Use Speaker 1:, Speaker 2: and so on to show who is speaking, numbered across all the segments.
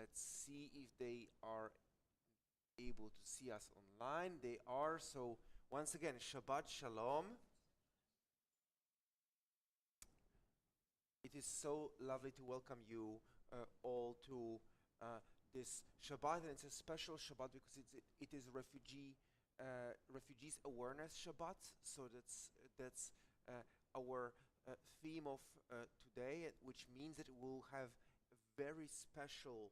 Speaker 1: Let's see if they are able to see us online. They are. So once again, Shabbat Shalom. It is so lovely to welcome you all to this Shabbat, and it's a special Shabbat because it is Refugees Awareness Shabbat. So that's our theme of today, which means that we'll have a very special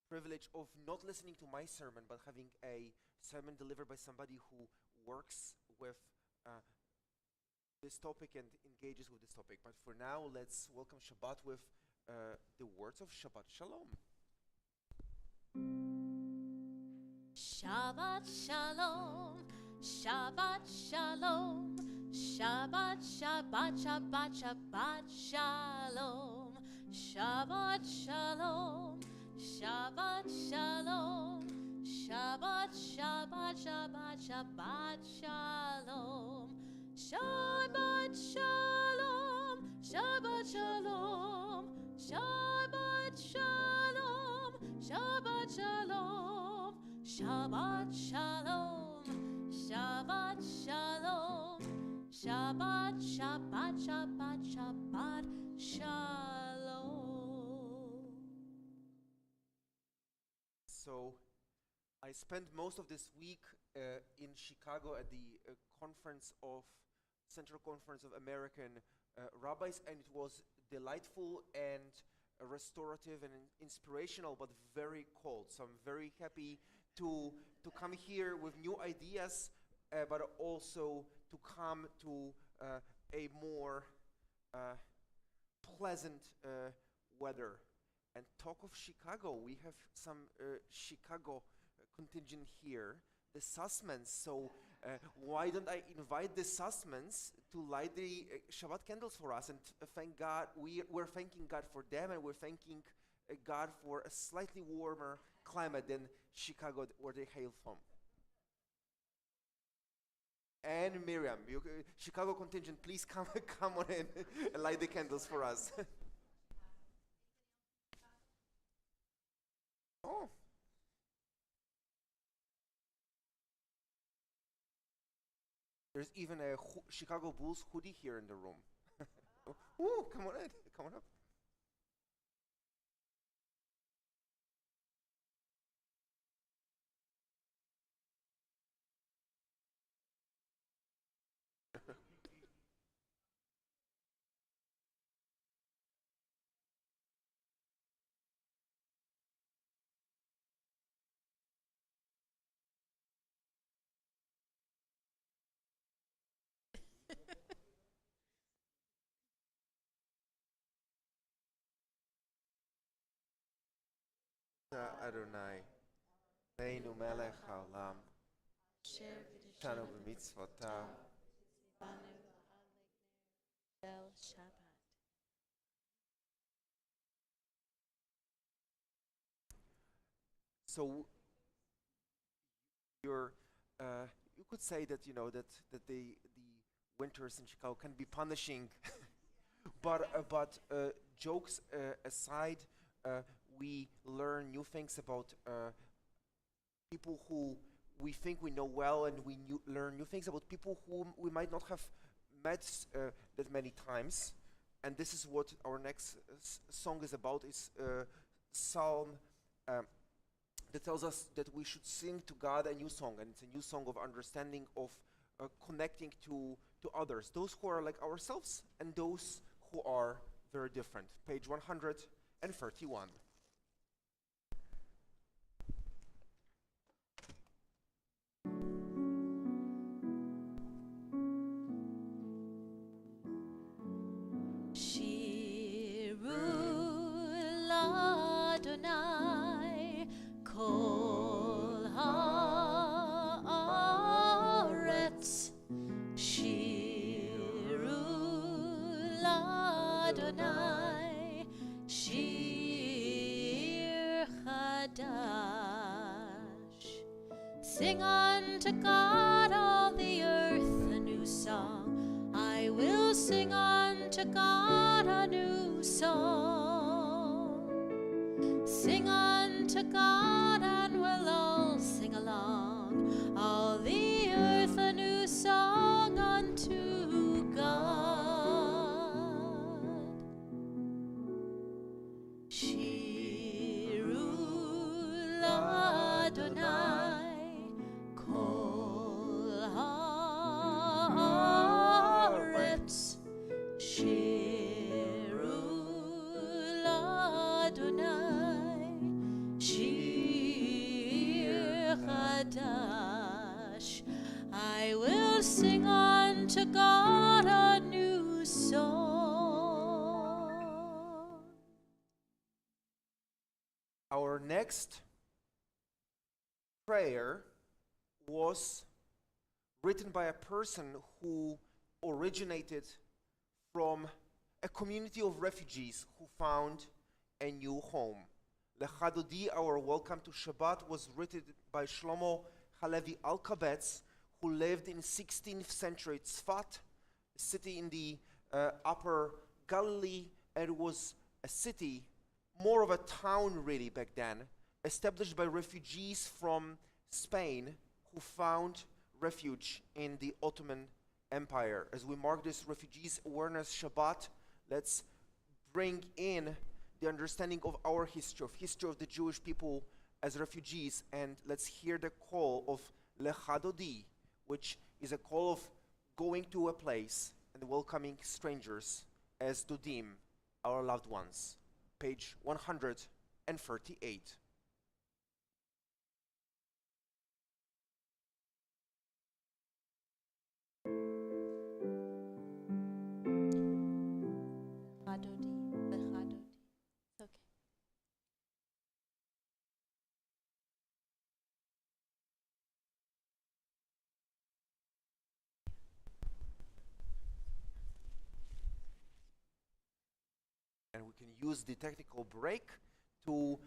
Speaker 1: privilege of not listening to my sermon, but having a sermon delivered by somebody who works with this topic and engages with this topic. But for now, let's welcome Shabbat with the words of Shabbat Shalom.
Speaker 2: Shabbat Shalom, Shabbat Shalom, Shabbat, Shabbat, Shabbat, Shabbat Shalom, Shabbat Shalom, Shabbat Shalom, Shabbat, Shabbat, Shabbat, Shabbat Shalom, Shabbat Shalom, Shabbat Shalom, Shabbat Shalom, Shabbat Shalom, Shabbat Shalom, Shabbat Shalom, Shabbat, Shabbat, Shabbat, Shabbat Shalom.
Speaker 1: So I spent most of this week in Chicago at the Central Conference of American Rabbis, and it was delightful and restorative and inspirational, but very cold. So I'm very happy to come here with new ideas, but also to come to a more pleasant weather. And talk of Chicago, we have some Chicago contingent here, the Sussmans. So why don't I invite the Sussmans to light the Shabbat candles for us and thank God. We're thanking God for them, and we're thanking God for a slightly warmer climate than Chicago, where they hail from. And Miriam, Chicago contingent, please come on in and light the candles for us. Oh. There's even a Chicago Bulls hoodie here in the room. Ooh, come on in, come on up. Adonai, Beinu melech haolam, shanu b'mitzvotav. So you could say that that the winters in Chicago can be punishing, but jokes aside, we learn new things about people who we think we know well, and we learn new things about people whom we might not have met that many times. And this is what our next song is about. It's Psalm that tells us that we should sing to God a new song, and it's a new song of understanding, of connecting to others, those who are like ourselves and those who are very different. Page 131.
Speaker 2: Adonai, Kol haaretz, Shiru l'Adonai, Shir Chadash. Sing unto God, all the earth, a new song. I will sing unto God a new song. Sing unto God and we'll all sing along. All the earth a new song unto God. Shiru l'Adonai kol haaretz. Shiru l'Adonai shir chadash. I will sing unto God a new song.
Speaker 1: Our next prayer was written by a person who originated from a community of refugees who found a new home. Lecha Dodi, our welcome to Shabbat, was written by Shlomo Halevi Alkabetz, who lived in 16th century Tzfat, a city in the upper Galilee. It was a city, more of a town really back then, established by refugees from Spain who found refuge in the Ottoman Empire. As we mark this Refugees Awareness Shabbat, let's bring in the understanding of our history of the Jewish people as refugees, and let's hear the call of Lecha Dodi, which is a call of going to a place and welcoming strangers as Dodim, our loved ones. Page 138.
Speaker 2: Okay.
Speaker 1: And we can use the technical break to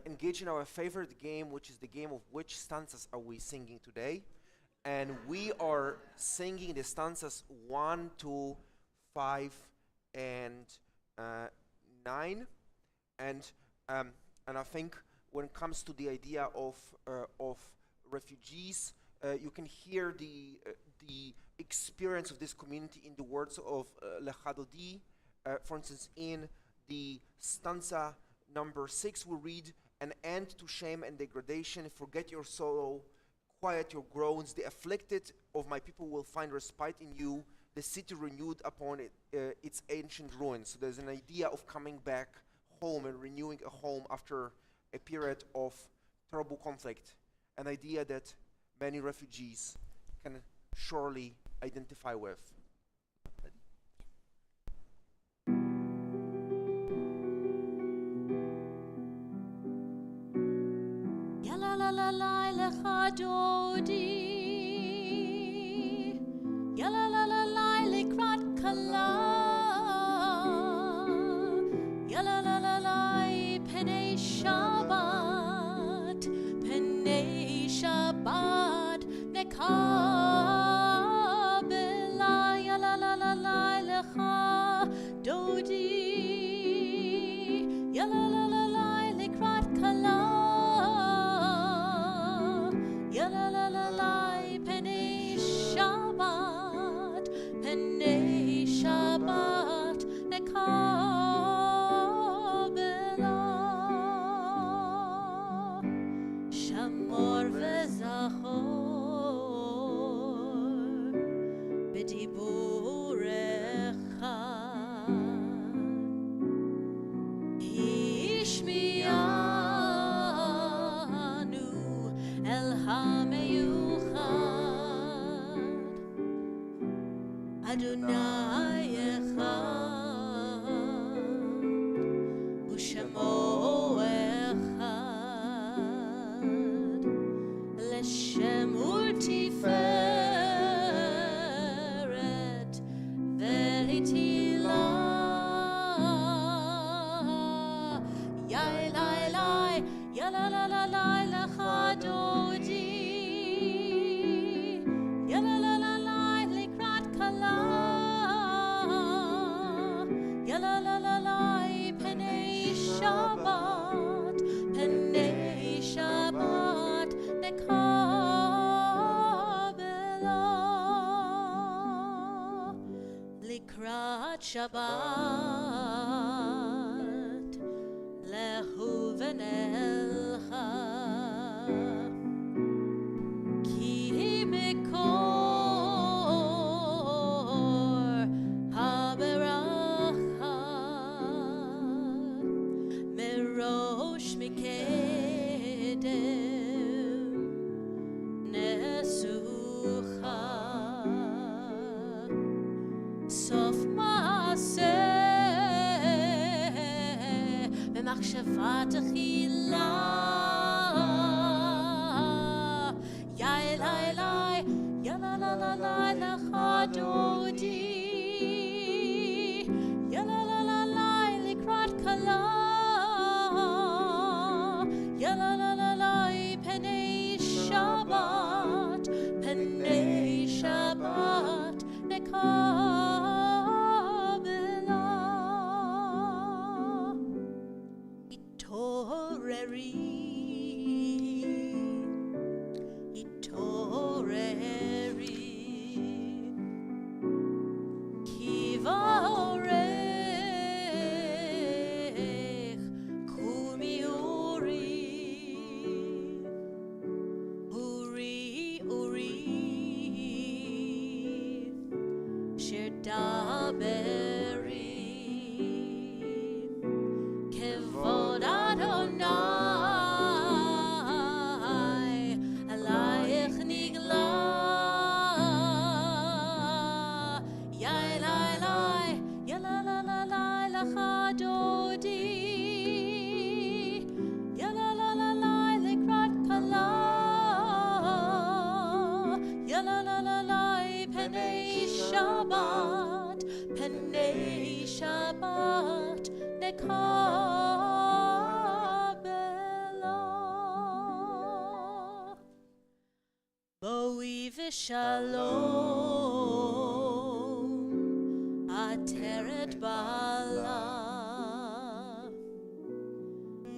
Speaker 1: engage in our favorite game, which is the game of which stanzas are we singing today. And we are singing the stanzas 1, 2, 5, and 9. And I think when it comes to the idea of refugees, you can hear the experience of this community in the words of Lecha Dodi. For instance, in the stanza number 6, we read, "An end to shame and degradation, forget your sorrow, quiet your groans, the afflicted of my people will find respite in you, the city renewed upon its ancient ruins." So there's an idea of coming back home and renewing a home after a period of terrible conflict, an idea that many refugees can surely identify with.
Speaker 2: Yalalalai lecha dodi, yalalalai likrat kala, yalalalai penei Shabbat, nekabela, yalalalai lecha dodi, yalalalai likrat kala. Yalalalai penei Shabbat nekabela. Shamor vezachor b'diburecha ishmi'anu el hameyuchad Adonai echad u'shemo echad leshem u'tiferet ve'itila yai yalalalai lecha dodi yalalalai likrat kala yalalalai penei Shabbat לקראת שבת, לכו ונלכה, כי מקור הברכה, מראש מקדם נסוכה, סוף מעשה במחשבה תחילה, יא אלי אלי, יא לה לה לה לה לך דודי, יא לה לה לה לה לקראת כלה, יא לה לה לה לה פני שבת, פני שבת נקבלה, התעוררי, התעוררי, כי באורך קומי אורי, אורי אורי, שדברי כבוד אדוני עלייך נגלה, יא אלי אלי, יא לה לה לה לה לך דודי, יא לה לה לה לה לקראת כלה, יא לה לה לה לה פני שבת, פני שבת נקבלה. בואי ושלום עטרת בעלה,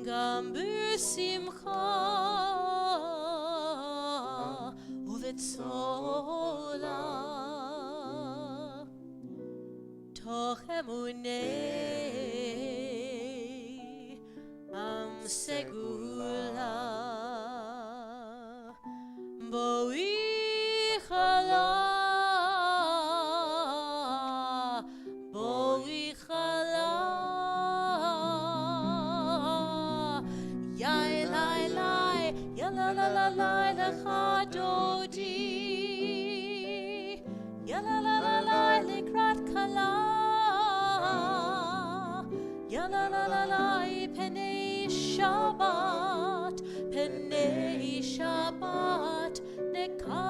Speaker 2: גם בשמחה ובצהלה, תוך אמוני עם סגולה, בואי חלה, בואי חלה, יא אלי אלי, יא לה לה לה לה לך דודי, יא לה לה לה לה לקראת כלה, יא לה לה לה לה פני שבת, פני שבת נקבלה.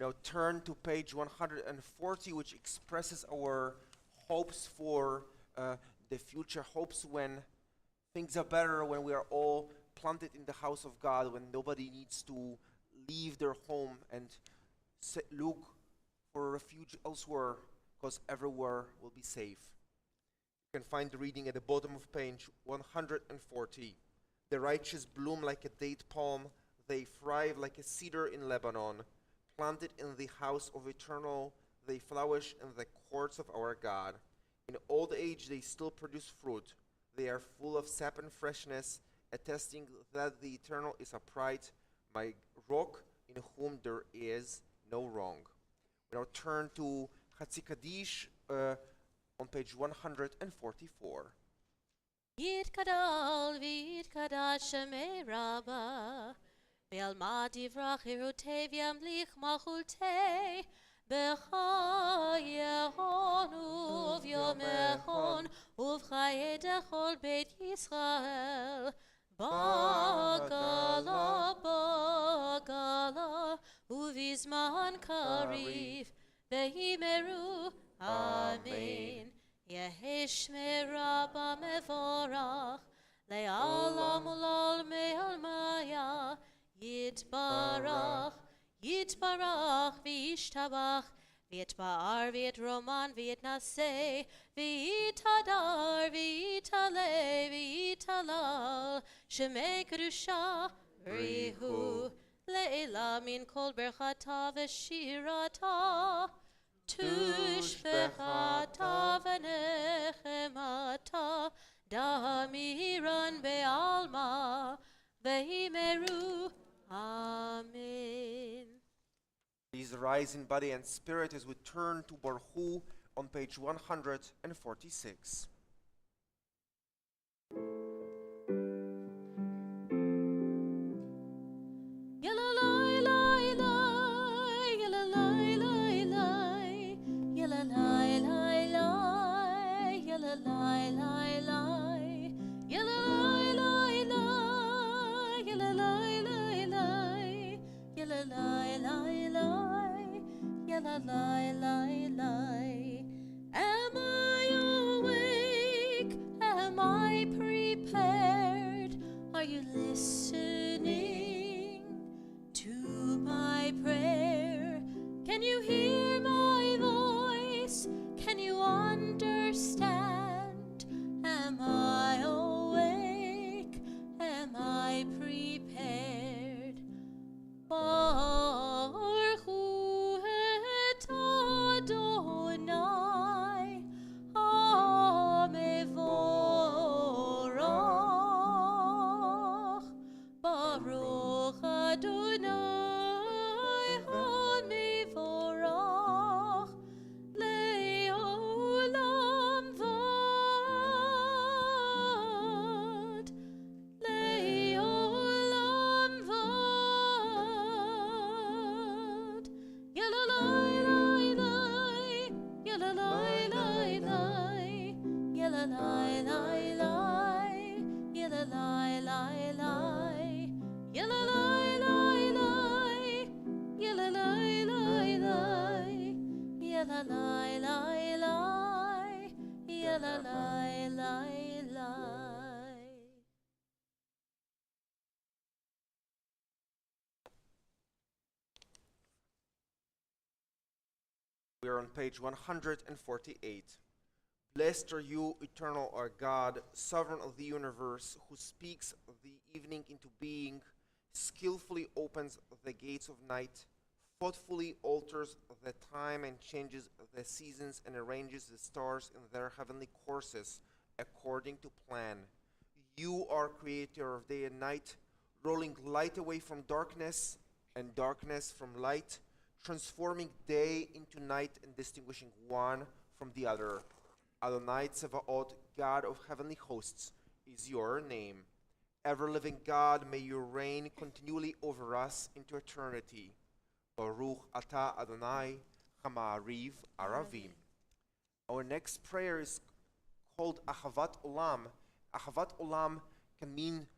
Speaker 1: Now turn to page 140, which expresses our hopes for the future, hopes when things are better, when we are all planted in the house of God, when nobody needs to leave their home and look for refuge elsewhere, because everywhere will be safe. You can find the reading at the bottom of page 140. The righteous bloom like a date palm, they thrive like a cedar in Lebanon. Planted in the house of eternal, they flourish in the courts of our God. In old age they still produce fruit. They are full of sap and freshness, attesting that the eternal is upright, my rock in whom there is no wrong. We now turn to Chatzi Kaddish on page 144.
Speaker 2: יתגדל ויתקדש שמי רבה, ועלמא דברך חירותי וימליך מלכותי, בחייכון וביומכון ובחיי דכל בית ישראל, בגלה בגלה ובזמן קריב, והימרו אמן. יהי שמי רבה מבורך, לעולם ולעולמי עלמיה, יתברך, יתברך וישתבח, V'et ba'ar, v'et roman, v'et naseh, v'et hadar, v'et ale, v'et halal, shemei kedusha, rihu, le'ela min kol berchata v'shirata, tushbechata v'nechemata, damiran be'alma, ve'imeru, amen.
Speaker 1: Please rise in body and spirit as we turn to Baruch Hu on page 146.
Speaker 2: Am I awake? Am I prepared? Are you listening to my prayer? Can you hear my voice? Can you understand? Am I awake? Am I prepared? Baruch Hu et Adonai HaMevorach. Baruch Adonai HaMevorach le'olam vad. Le'olam vad. Yalalai-lai-lai, yalalai-lai-lai, yalalai-lai-lai, yalalai-lai-lai, yalalai-lai-lai, yalalai-lai-lai, yalalai-lai-lai, yalalai-lai-lai.
Speaker 1: We are on page 148. Blessed are you, eternal our God, sovereign of the universe, who speaks the evening into being, skillfully opens the gates of night, thoughtfully alters the time and changes the seasons and arranges the stars in their heavenly courses according to plan. You are creator of day and night, rolling light away from darkness and darkness from light, transforming day into night and distinguishing one from the other. Adonai Tzevaot, God of heavenly hosts, is your name. Ever-living God, may you reign continually over us into eternity. Baruch Ata Adonai Hama'ariv Aravim. Our next prayer is called Ahavat Olam. Ahavat Olam can mean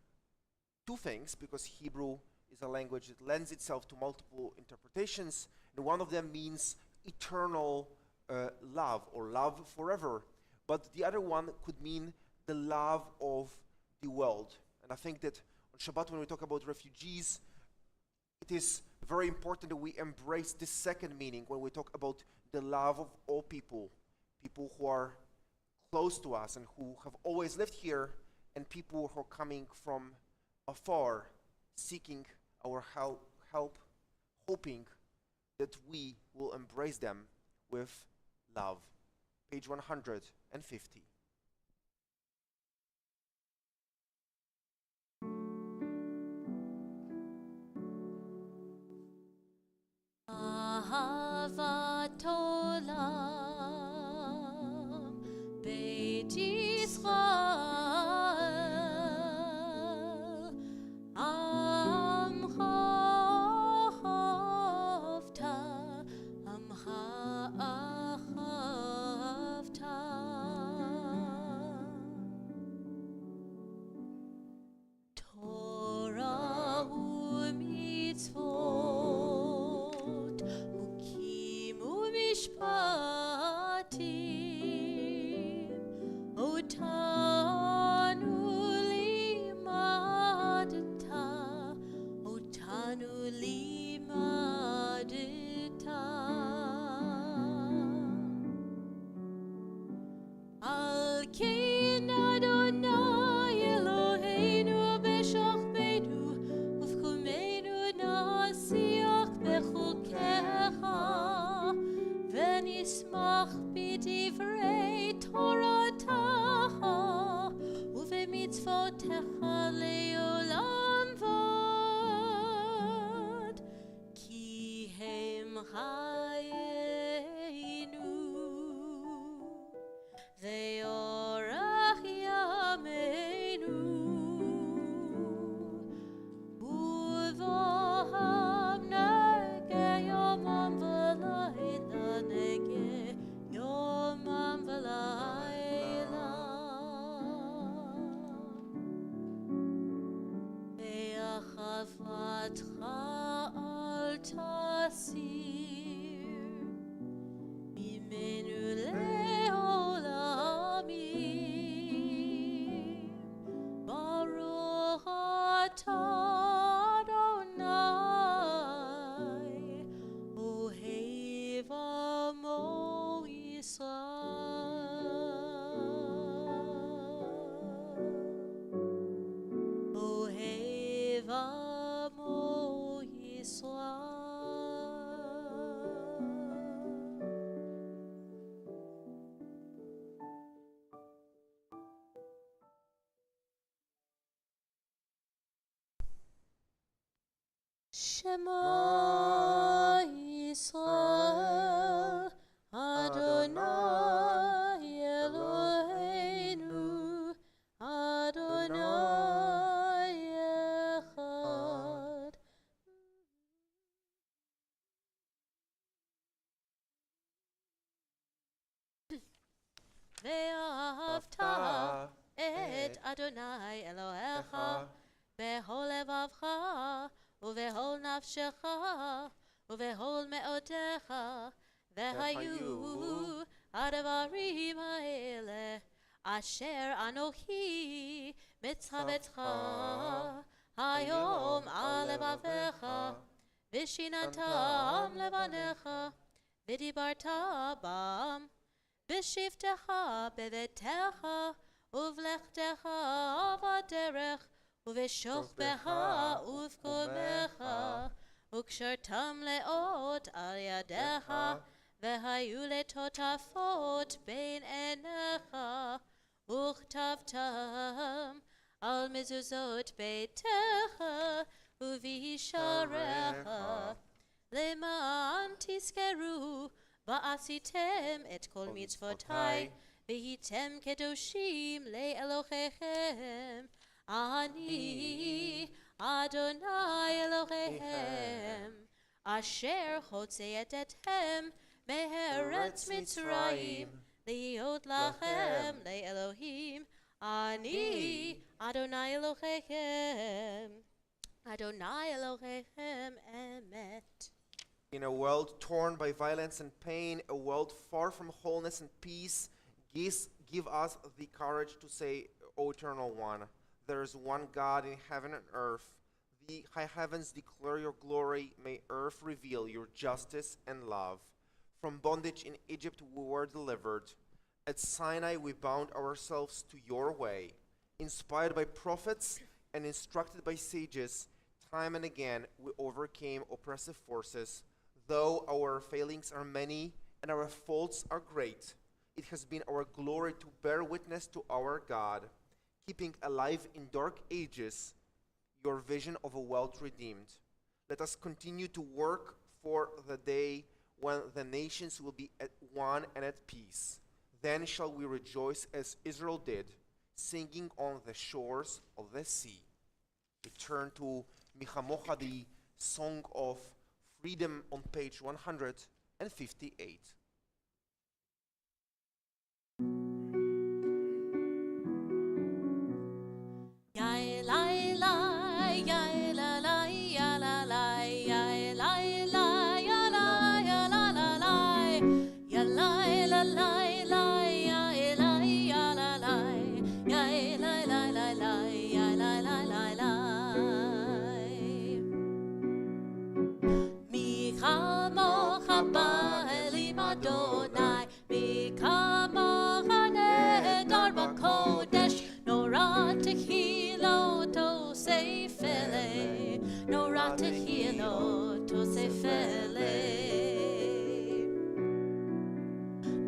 Speaker 1: two things because Hebrew is a language that lends itself to multiple interpretations, and one of them means eternal love or love forever. But the other one could mean the love of the world. And I think that on Shabbat, when we talk about refugees, it is very important that we embrace this second meaning when we talk about the love of all people, people who are close to us and who have always lived here, and people who are coming from afar, seeking our help, hoping that we will embrace them with love. Page 150.
Speaker 2: Ahavat olam, Beit Yisrael, Amcha ahavta, Amcha ahavta. Torah u'mitzvot, Mishpat לעולם ועד, כי הם חיינו ואורך ימינו, ובהם נגה יומם ולילה, נגה יומם ולילה. ואחוותך אל תסיר ממנו לעולמים. ברוך אתה אדוני, אוהב עמו ישראל, אוהב עמו ישראל. שמע ישראל, אדוני אלוהינו, אדוני אחד. ואהבת את אדוני אלוהיך בכל לבבך ובכל נפשך ובכל מאודך, והיו הדברים האלה אשר אנוכי מצוותך היום על לבביך, ושיננתם לבניך, ודיברת בם בשבתך בביתך ובלכתך בדרך ובשוכבך ובקומך, וקשרתם לאות על ידיך, והיו לטוטפות בין עיניך, וכתבתם על מזוזות ביתך ובישעריך, למען תזכרו ועשיתם את כל מצוותי, והייתם קדושים לאלוהיכם. אני אדוני אלוהיכם, אשר הוצאת אתכם מארץ מצרים, להיות לכם לאלוהים. אני אדוני אלוהיכם, אדוני אלוהיכם אמת.
Speaker 1: In a world torn by violence and pain, a world far from wholeness and peace, give us the courage to say, O Eternal One, there is one God in heaven and earth. The high heavens declare your glory. May earth reveal your justice and love. From bondage in Egypt we were delivered. At Sinai we bound ourselves to your way. Inspired by prophets and instructed by sages, time and again we overcame oppressive forces. Though our failings are many and our faults are great, it has been our glory to bear witness to our God, keeping alive in dark ages your vision of a world redeemed. Let us continue to work for the day when the nations will be at one and at peace. Then shall we rejoice as Israel did, singing on the shores of the sea. We turn to Michamocha, the Song of Freedom, on page 158.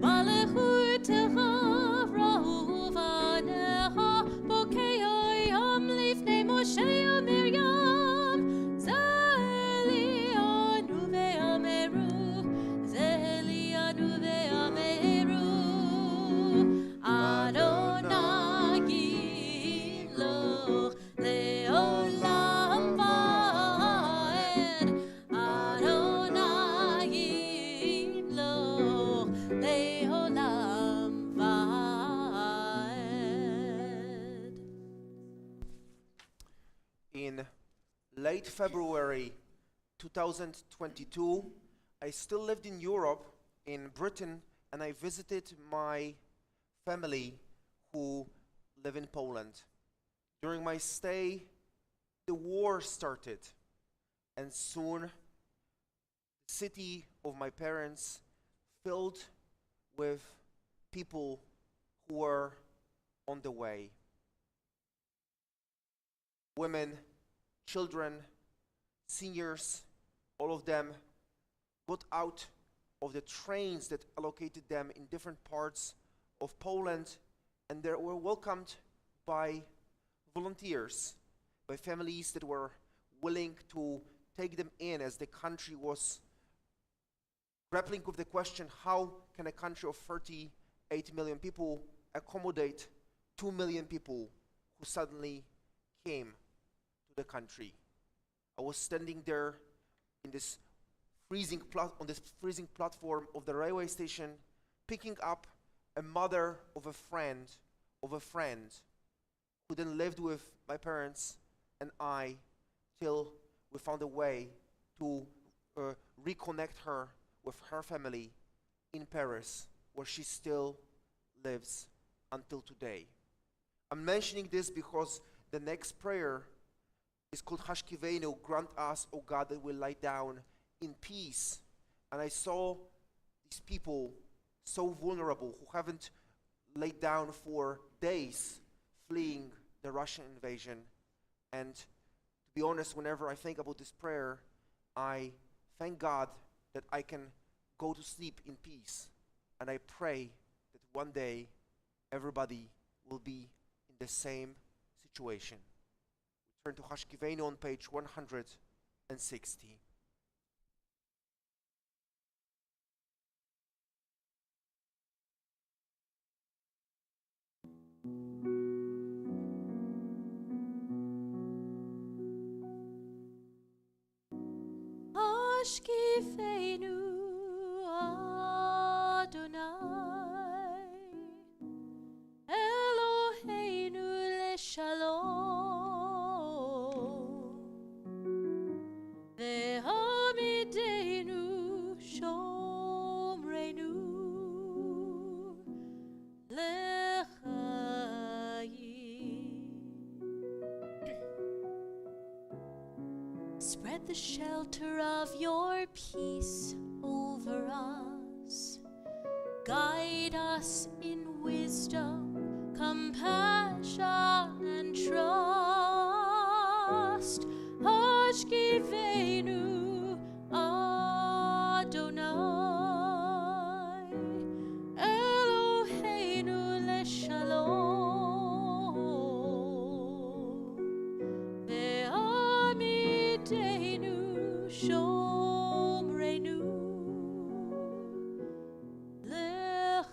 Speaker 2: Malachut Rahuvanecha Bokeyam
Speaker 1: in late February 2022. I still lived in Europe, in Britain, and I visited my family who live in Poland. During my stay, the war started, and soon the city of my parents filled with people who were on the way. Women, children, seniors, all of them got out of the trains that allocated them in different parts of Poland, and they were welcomed by volunteers, by families that were willing to take them in, as the country was grappling with the question, how can a country of 38 million people accommodate 2 million people who suddenly came to the country? I was standing there in this on this freezing platform of the railway station, picking up a mother of a friend who then lived with my parents and I till we found a way to reconnect her with her family in Paris, where she still lives until today. I'm mentioning this because the next prayer is called Hashkivenu, grant us, O God, that we lie down in peace. And I saw these people so vulnerable who haven't laid down for days fleeing the Russian invasion. And to be honest, whenever I think about this prayer, I thank God that I can go to sleep in peace. And I pray that one day everybody will be in the same situation. We turn to Hashkivenu on page 160.
Speaker 2: Hashkifenu Adonai Eloheinu leshalom Ve'hamidenu shomreinu lechayim. Spread the shelter of your peace over us. Guide us in wisdom, compassion, and trust. Hashkivenu Adonai Eloheinu leshalom Ve'amidenu shomreinu lechayim.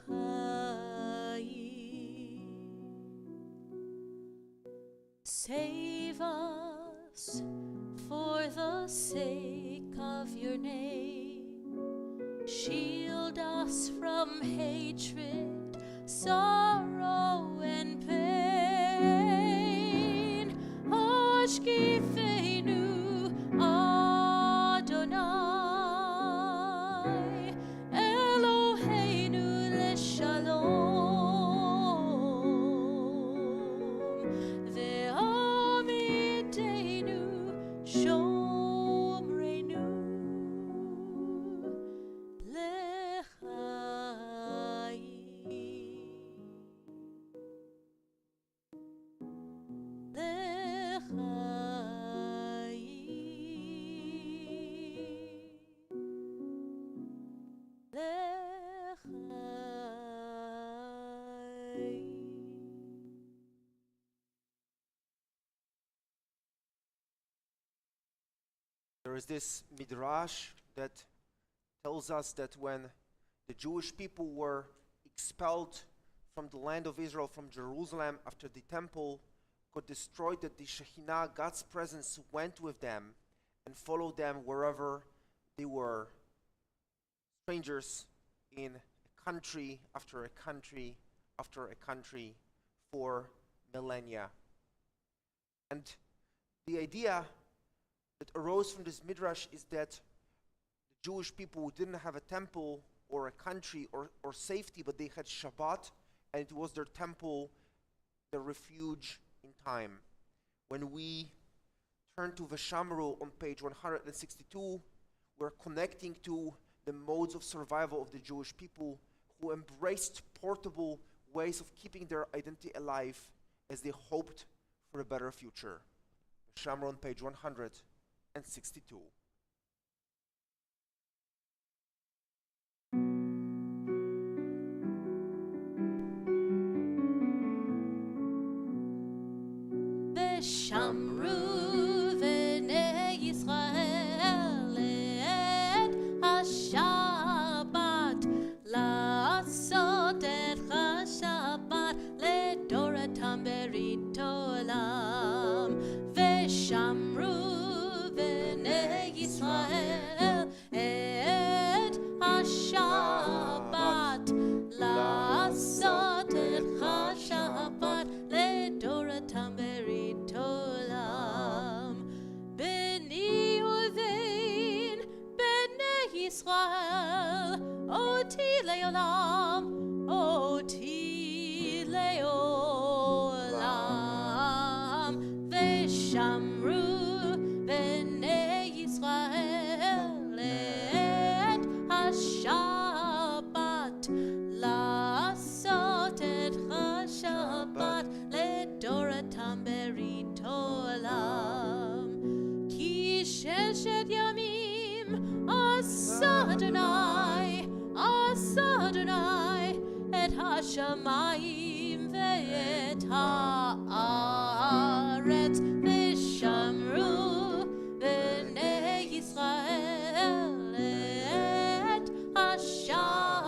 Speaker 2: Save us for the sake of your name. Shield us from hatred, sorrow, and pain. Hashkifenu Adonai Eloheinu leshalom Ve'amidenu shomreinu lechayim.
Speaker 1: There is this midrash that tells us that when the Jewish people were expelled from the land of Israel, from Jerusalem, after the temple got destroyed, that the Shekhinah, God's presence, went with them and followed them wherever they were. Strangers in a country after a country after a country for millennia. And The idea that arose from this midrash is that the Jewish people who didn't have a temple or a country or safety, but they had Shabbat, and it was their temple, their refuge in time. When we turn to Veshamru on page 162, we're connecting to the modes of survival of the Jewish people who embraced portable ways of keeping their identity alive as they hoped for a better future. Veshamru on page 162.
Speaker 2: ושמרו בני ישראל את השבת, לעשות את השבת לדורתם ברית עולם. ושמרו בני ישראל את השבת, לעשות את השבת לדורתם ברית עולם. בני ובין בני ישראל, אותי לעולם, אותי לעולם. ושמרו בני ישראל את השבת, לעשות את השבת לדורתם ברית עולם. כי ששת ימים עשה אדוני, עשה אדוני את השמיים ואת הארץ. ושמרו בני ישראל את השבת,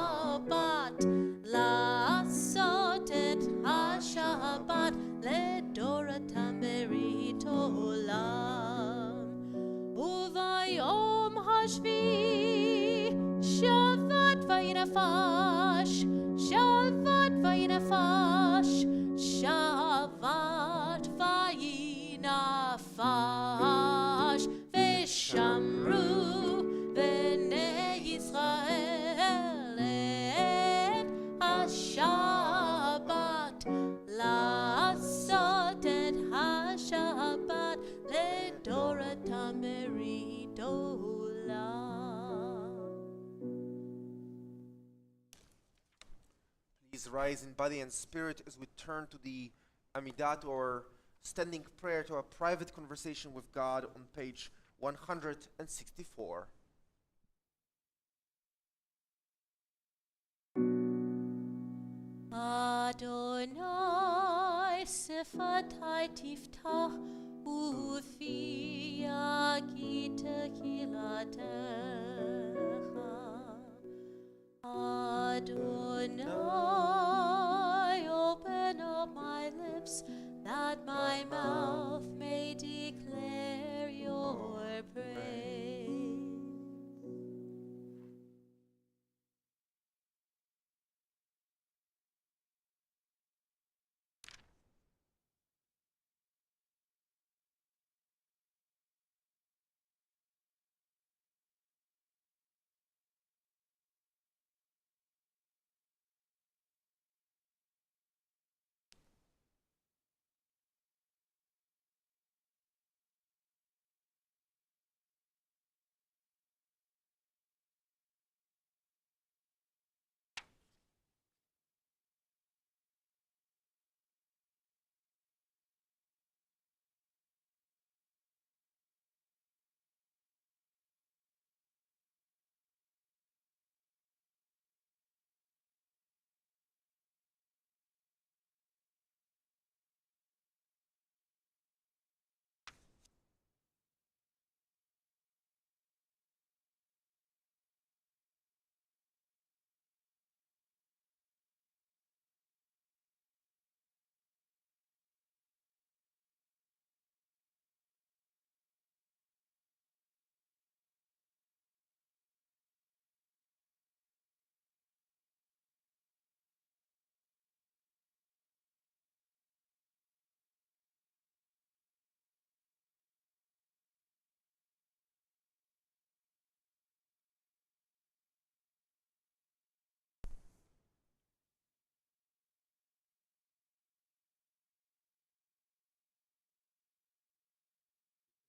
Speaker 2: לעשות את השבת לדורתם ברית עולם. וביום השביעי שבת וינפש, שבת וינפש, שבת וינפש. ושמרו בני ישראל את השבת, לעשות את השבת לדורתם ברית עולם.
Speaker 1: Please rise in body and spirit as we turn to the Amidah, to our standing prayer, to a private conversation with God on page 164.
Speaker 2: Adonai sifatai tiftach ufi yagit kilatecha. Adonai, open up my lips that my mouth may declare your praise.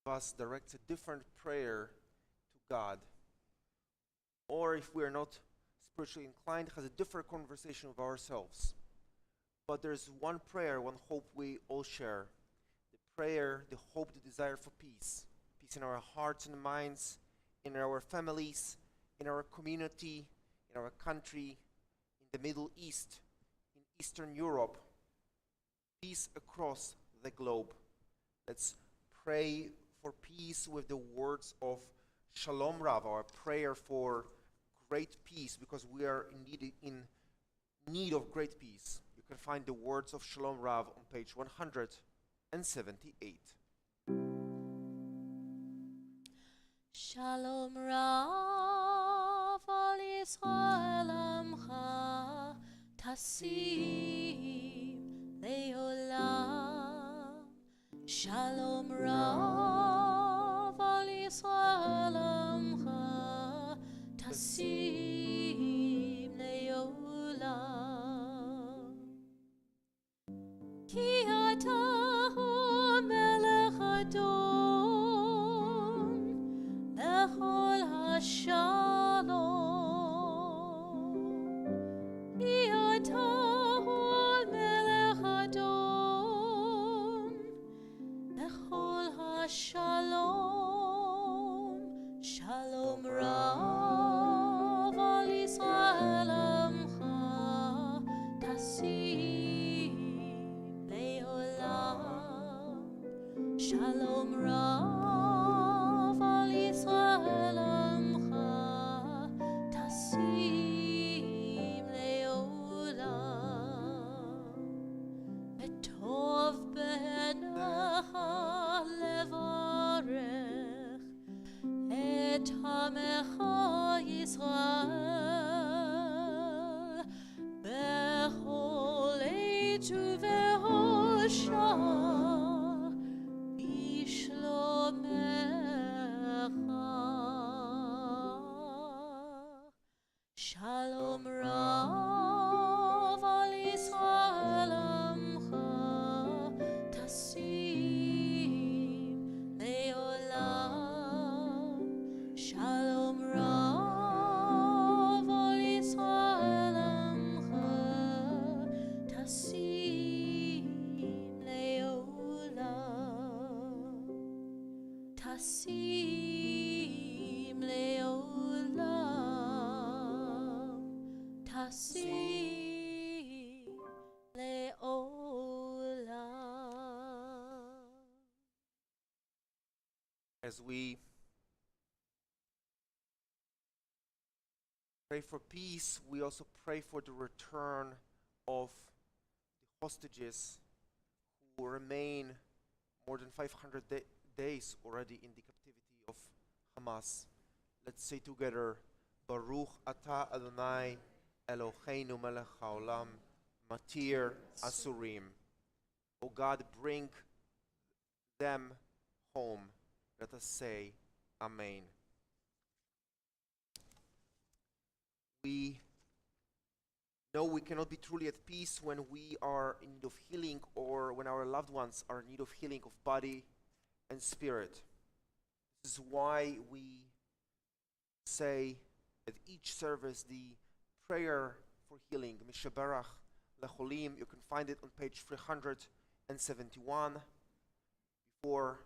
Speaker 1: of us directs a different prayer to God. Or if we are not spiritually inclined, has a different conversation with ourselves. But there's one prayer, one hope we all share. The prayer, the hope, the desire for peace. Peace in our hearts and minds, in our families, in our community, in our country, in the Middle East, in Eastern Europe. Peace across the globe. Let's pray for peace with the words of Shalom Rav, our prayer for great peace, because we are indeed in need of great peace. You can find the words of Shalom Rav on page 178.
Speaker 2: Shalom Rav al Yisrael Amcha Tasim Leolam. Shalom Rav al Yisrael Amcha Tasim Leolam. Ki ata hu melech Adon lechol hashalom. Ki ata hu melech Adon lechol hashalom. Shalom Rav al Yisrael Amcha Tasim Leolam. Shalom Rav al Yisrael Amcha Tasim Leolam. Betov be'enecha levarech et Amecha Yisrael bechol עת ובראשה בשלומך. Shalom Rav al Yisrael Amcha Tasim Leolam. Shalom Rav al Yisrael Amcha Tasim Leolam. Tasim Leolam. Tasim Leolam.
Speaker 1: As we pray for peace, we also pray for the return of the hostages who remain more than 500 days already in the captivity of Hamas. Let's say together, Baruch Ata Adonai Eloheinu Melech HaOlam Matir Asurim. O God, bring them home. Let us say Amen. We know we cannot be truly at peace when we are in need of healing or when our loved ones are in need of healing of body and spirit. This is why we say at each service the prayer for healing, Mishaberach Lecholim. You can find it on page 371. Before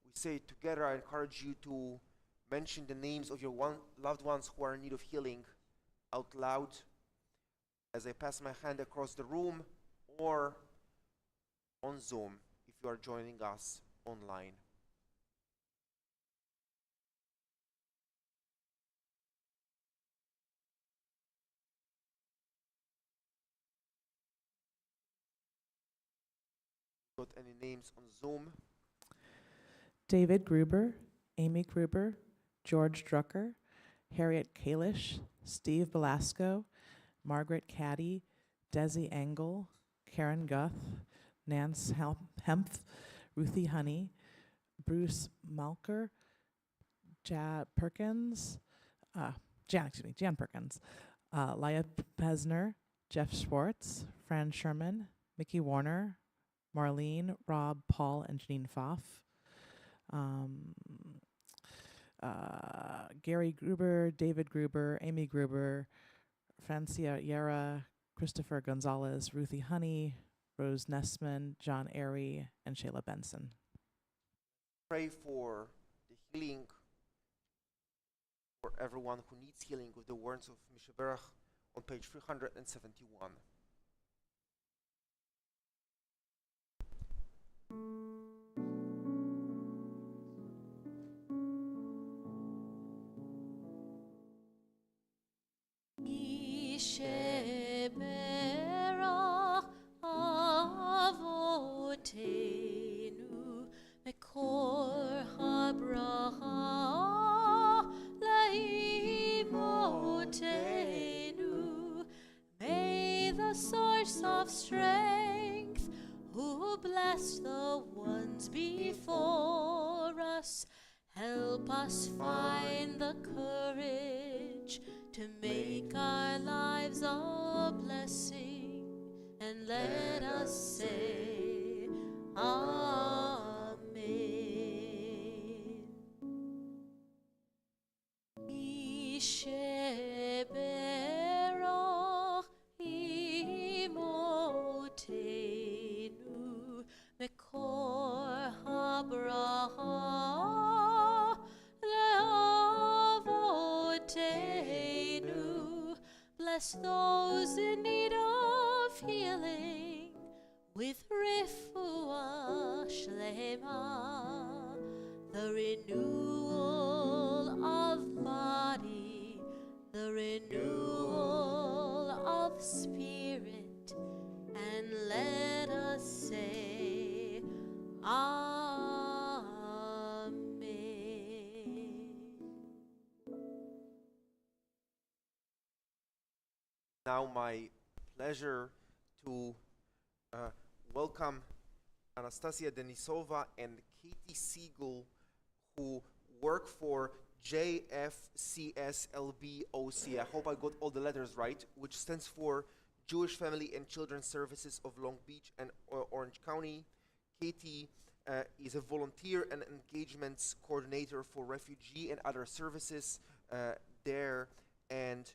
Speaker 1: we say it together, I encourage you to mention the names of your loved ones who are in need of healing out loud as I pass my hand across the room or on Zoom if you are joining us online. Got any names on Zoom?
Speaker 3: David Gruber, Amy Gruber, George Drucker, Harriet Kalish, Steve Belasco, Margaret Caddy, Desi Engel, Karen Guth, Nance Hempf, Ruthie Honey, Bruce Malker, Jan Perkins, Laya Pesner, Jeff Schwartz, Fran Sherman, Mickey Warner, Marlene, Rob, Paul, and Janine Pfaff, Gary Gruber, David Gruber, Amy Gruber, Francia Yera, Christopher Gonzalez, Ruthie Honey, Rose Nessman, John Airy, and Shayla Benson.
Speaker 1: Pray for the healing for everyone who needs healing with the words of Mishaberach on page 371.
Speaker 2: Sheberach avotenu mekor habracha laimotenu. May the source of strength, who blessed the ones before us, help us find the courage to make our lives a blessing, and let us say Amen. Isheberach imotenu mekor habracha leavotenu. Bless those in need of healing with refuah shlema, the renewal of body, the renewal of spirit, and let us say Amen.
Speaker 1: Now my pleasure to welcome Anastasia Denisova and Katie Siegel, who work for JFCSLBOC. I hope I got all the letters right, which stands for Jewish Family and Children's Services of Long Beach and Orange County. Katie is a volunteer and engagements coordinator for refugee and other services there, and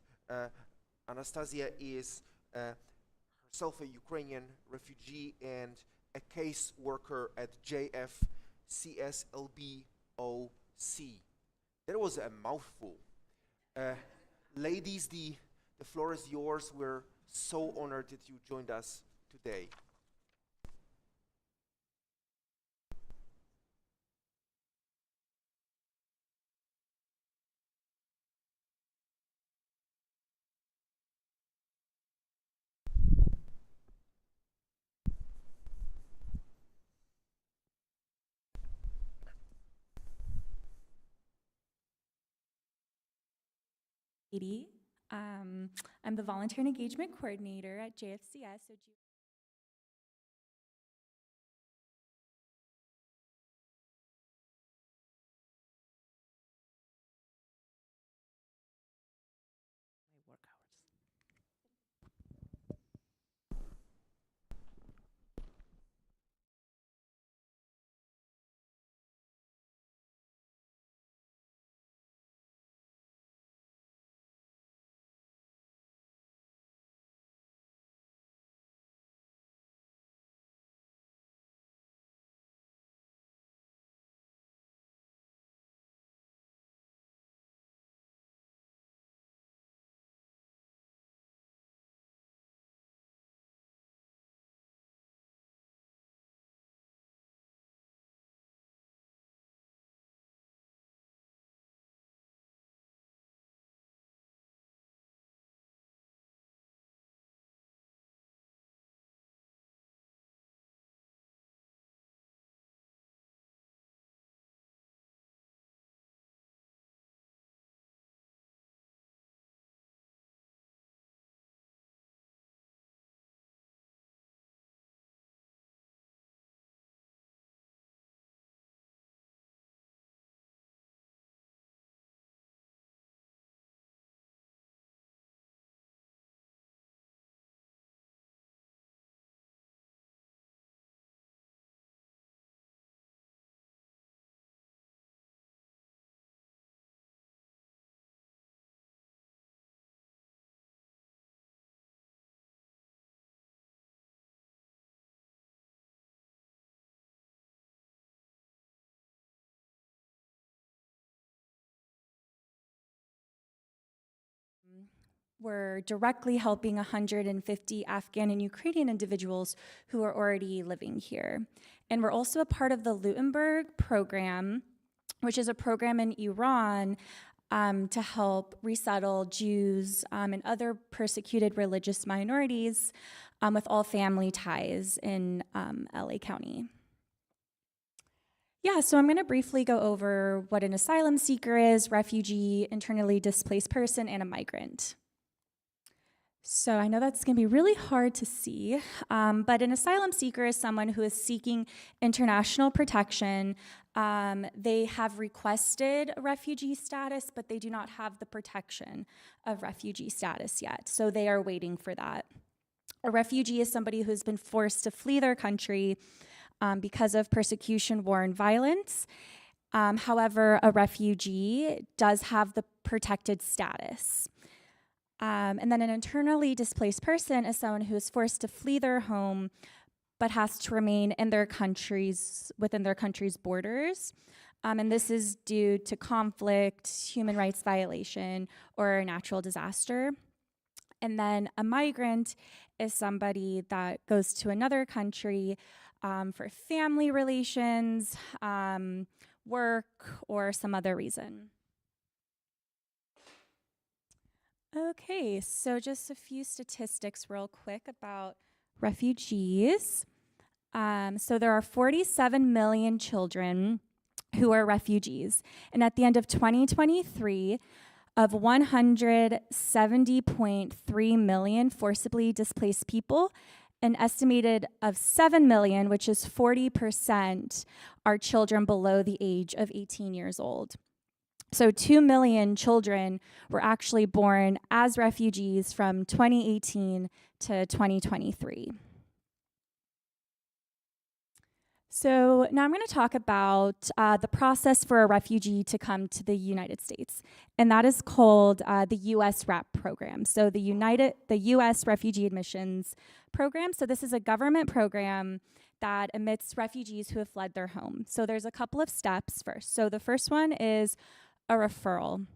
Speaker 1: Anastasia is herself a Ukrainian refugee and a case worker at JFCSLBOC. That was a mouthful. Ladies, the floor is yours. We're so honored that you joined us today.
Speaker 4: Katie. I'm the Volunteer and Engagement Coordinator at JFCS. So
Speaker 3: My work hours.
Speaker 4: we're directly helping 150 Afghan and Ukrainian individuals who are already living here. And we're also a part of the Lutenberg program, which is a program in Iran to help resettle Jews and other persecuted religious minorities with all family ties in LA County. Yeah, so I'm going to briefly go over what an asylum seeker is, refugee, internally displaced person, and a migrant. So I know that's going to be really hard to see, but an asylum seeker is someone who is seeking international protection. They have requested refugee status, but they do not have the protection of refugee status yet, so they are waiting for that. A refugee is somebody who's been forced to flee their country because of persecution, war, and violence. However, a refugee does have the protected status. And then an internally displaced person is someone who is forced to flee their home but has to remain in their countries, within their country's borders. And this is due to conflict, human rights violation, or a natural disaster. And then a migrant is somebody that goes to another country for family relations, work, or some other reason. Okay, so just a few statistics real quick about refugees. So there are 47 million children who are refugees. And at the end of 2023, of 170.3 million forcibly displaced people, an estimated of 7 million, which is 40%, are children below the age of 18 years old. So 2 million children were actually born as refugees from 2018 to 2023. So now I'm going to talk about the process for a refugee to come to the United States, and that is called the U.S. RAP program. So the U.S. Refugee Admissions Program. So this is a government program that admits refugees who have fled their home. So there's a couple of steps first. So the first one is a referral.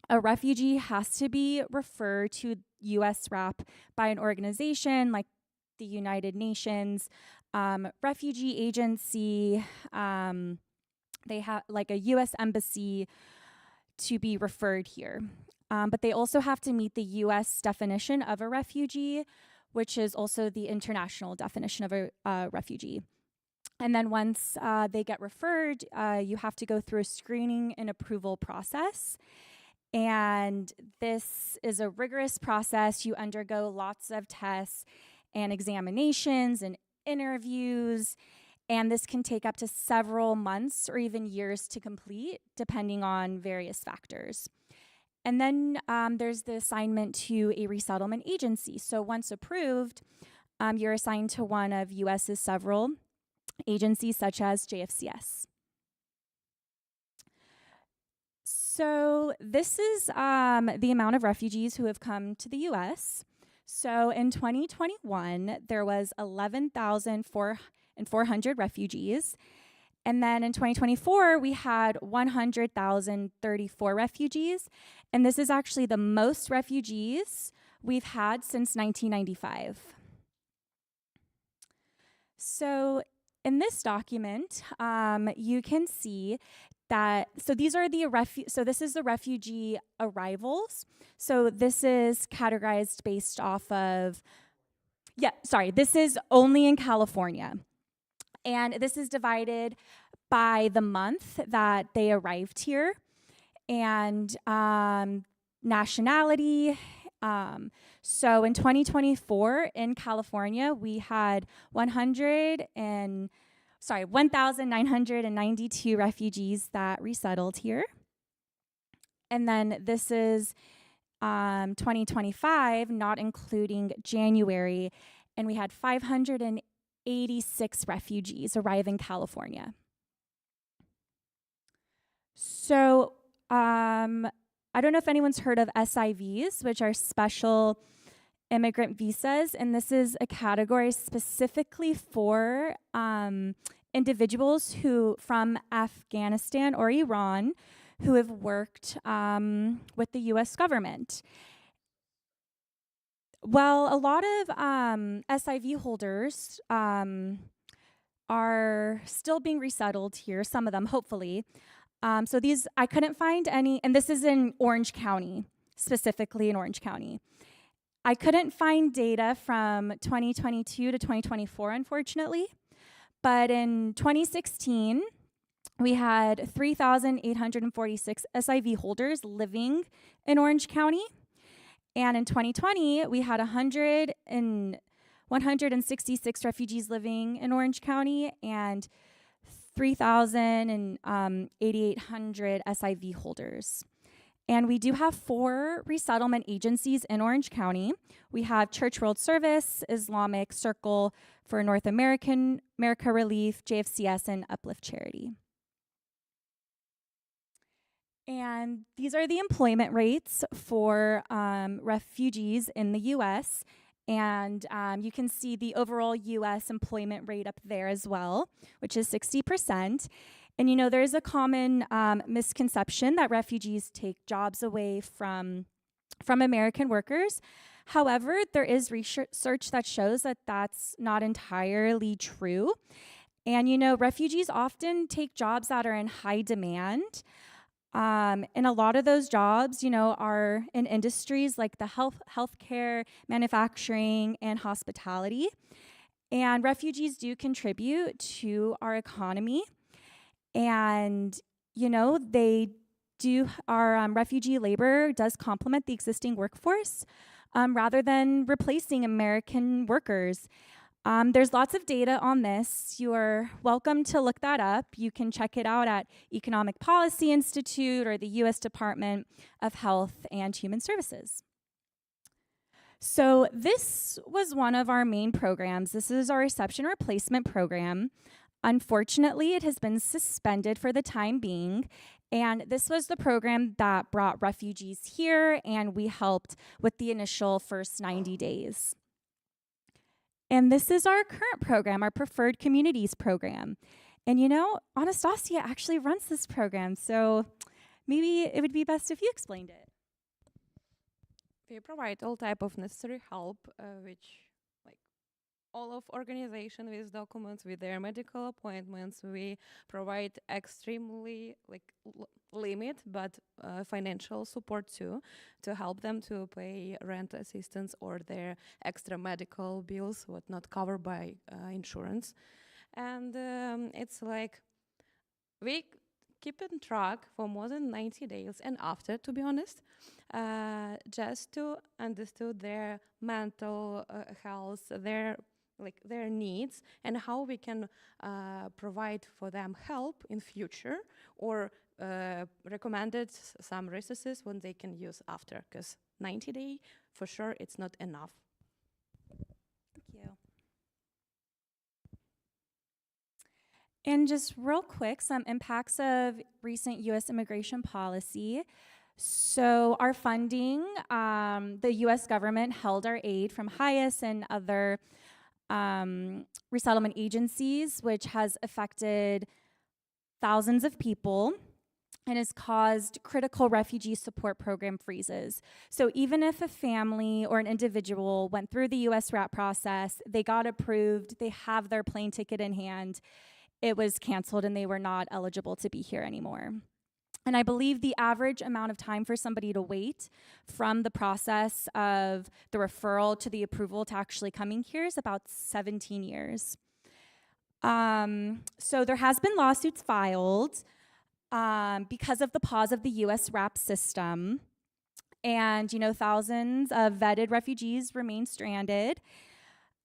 Speaker 4: A refugee has to be referred to U.S. RAP by an organization like the United Nations, refugee agency, they have like a U.S. embassy to be referred here. But they also have to meet the U.S. definition of a refugee, which is also the international definition of a refugee. And then once they get referred, you have to go through a screening and approval process. And this is a rigorous process. You undergo lots of tests and examinations and interviews, and this can take up to several months or even years to complete, depending on various factors. And then there's the assignment to a resettlement agency. So once approved, you're assigned to one of US's several agencies, such as JFCS. So this is the amount of refugees who have come to the US. So in 2021, there was 11,400 refugees. And then in 2024, we had 100,034 refugees. And this is actually the most refugees we've had since 1995. So in this document, you can see that, so these are the so this is the refugee arrivals. So this is categorized based off of, this is only in California. And this is divided by the month that they arrived here and nationality. So in 2024 in California, we had 1,992 refugees that resettled here. And then this is 2025, not including January, and we had 586 refugees arrive in California. So I don't know if anyone's heard of SIVs, which are special immigrant visas, and this is a category specifically for individuals who from Afghanistan or Iran who have worked with the U.S. government. Well, a lot of SIV holders are still being resettled here, some of them, hopefully. So these, I couldn't find any, and this is in Orange County, specifically in Orange County. I couldn't find data from 2022 to 2024, unfortunately. But in 2016, we had 3,846 SIV holders living in Orange County. And in 2020, we had 166 refugees living in Orange County and 3,800 SIV holders. And we do have 4 resettlement agencies in Orange County. We have Church World Service, Islamic Circle for North America Relief, JFCS, and Uplift Charity. And these are the employment rates for refugees in the U.S. And you can see the overall U.S. employment rate up there as well, which is 60%. And, you know, there's a common misconception that refugees take jobs away from American workers. However, there is research that shows that that's not entirely true. And, you know, refugees often take jobs that are in high demand. And a lot of those jobs, you know, are in industries like the healthcare, manufacturing, and hospitality. And refugees do contribute to our economy. And, you know, our refugee labor does complement the existing workforce rather than replacing American workers. There's lots of data on this. You are welcome to look that up. You can check it out at Economic Policy Institute or the U.S. Department of Health and Human Services. So this was one of our main programs. This is our reception replacement program. Unfortunately, it has been suspended for the time being. And this was the program that brought refugees here, and we helped with the initial first 90 days. And this is our current program, our Preferred Communities program. And you know, Anastasia actually runs this program, so maybe it would be best if you explained it.
Speaker 5: We provide all type of necessary help, which like all of organization with documents, with their medical appointments. We provide extremely limit, but financial support too, to help them to pay rent assistance or their extra medical bills, what not covered by insurance. And it's like we keep in track for more than 90 days and after, to be honest, just to understand their mental health, their needs, and how we can provide for them help in future, or recommended some resources when they can use after, because 90 days for sure it's not enough.
Speaker 4: Thank you. And just real quick, some impacts of recent U.S. immigration policy. So our funding, the U.S. government held our aid from HIAS and other resettlement agencies, which has affected thousands of people and has caused critical refugee support program freezes. So even if a family or an individual went through the U.S. RAP process, they got approved, they have their plane ticket in hand, it was canceled and they were not eligible to be here anymore. And I believe the average amount of time for somebody to wait from the process of the referral to the approval to actually coming here is about 17 years. So there has been lawsuits filed because of the pause of the U.S. RAP system. And, you know, thousands of vetted refugees remain stranded.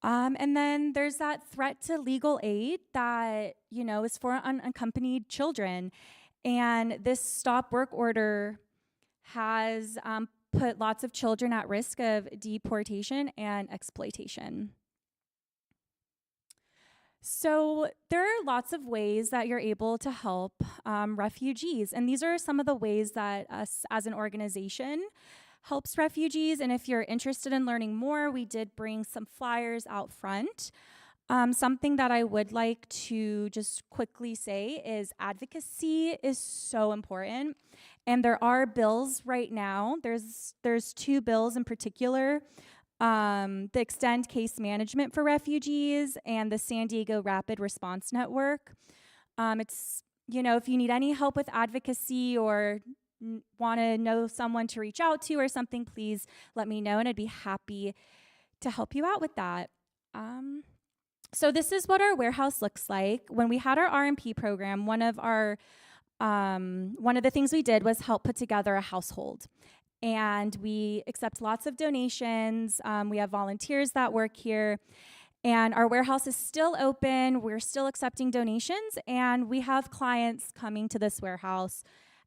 Speaker 4: And then there's that threat to legal aid that, you know, is for unaccompanied children. And this stop work order has put lots of children at risk of deportation and exploitation. So there are lots of ways that you're able to help refugees. And these are some of the ways that us as an organization helps refugees. And if you're interested in learning more, we did bring some flyers out front. Something that I would like to just quickly say is advocacy is so important. And there are bills right now. There's 2 bills in particular the Extend Case Management for Refugees, and the San Diego Rapid Response Network. It's, if you need any help with advocacy or want to know someone to reach out to or something, please let me know, and I'd be happy to help you out with that. So this is what our warehouse looks like. When we had our RMP program, one of the things we did was help put together a household. And we accept lots of donations. We have volunteers that work here. And our warehouse is still open. We're still accepting donations. And we have clients coming to this warehouse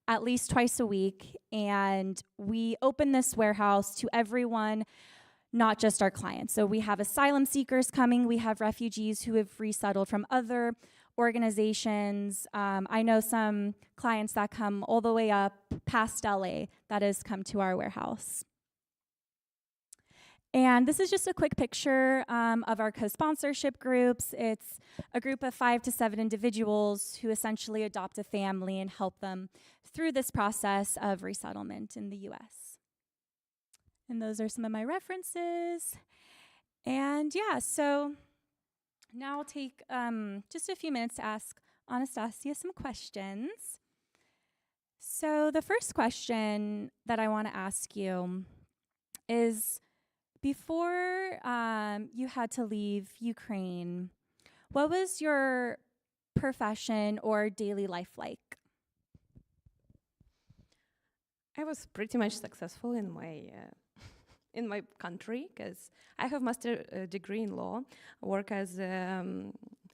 Speaker 4: at least twice a week. And we open this warehouse to everyone, not just our clients. So we have asylum seekers coming. We have refugees who have resettled from other organizations. I know some clients that come all the way up past LA that has come to our warehouse. And this is just a quick picture of our co-sponsorship groups. It's a group of 5 to 7 individuals who essentially adopt a family and help them through this process of resettlement in the US. And those are some of my references. And yeah, so now I'll take just a few minutes to ask Anastasia some questions. So the first question that I want to ask you is, before you had to leave Ukraine, what was your profession or daily life like?
Speaker 5: I was pretty much successful in my country because I have master degree in law. Work as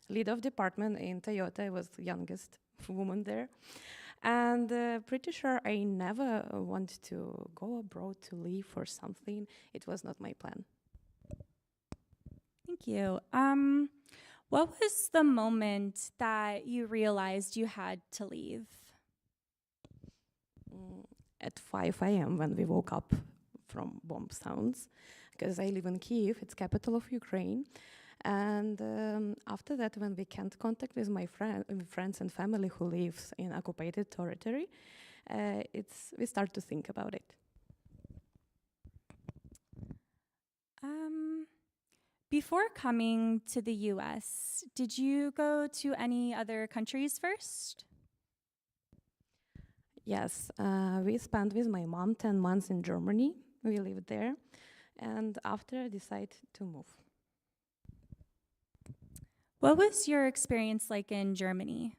Speaker 5: lead of department in Toyota. I was the youngest woman there, and pretty sure I never wanted to go abroad to live or something. It was not my plan.
Speaker 4: Thank you. What was the moment that you realized you had to leave?
Speaker 5: At 5 a.m. when we woke up from bomb sounds, because I live in Kyiv, it's capital of Ukraine. And after that, when we can't contact with my friends and family who lives in occupied territory, we start to think about it.
Speaker 4: Before coming to the US, did you go to any other countries first?
Speaker 5: Yes, we spent with my mom 10 months in Germany. We lived there, and after I decided to move.
Speaker 4: What was your experience like in Germany?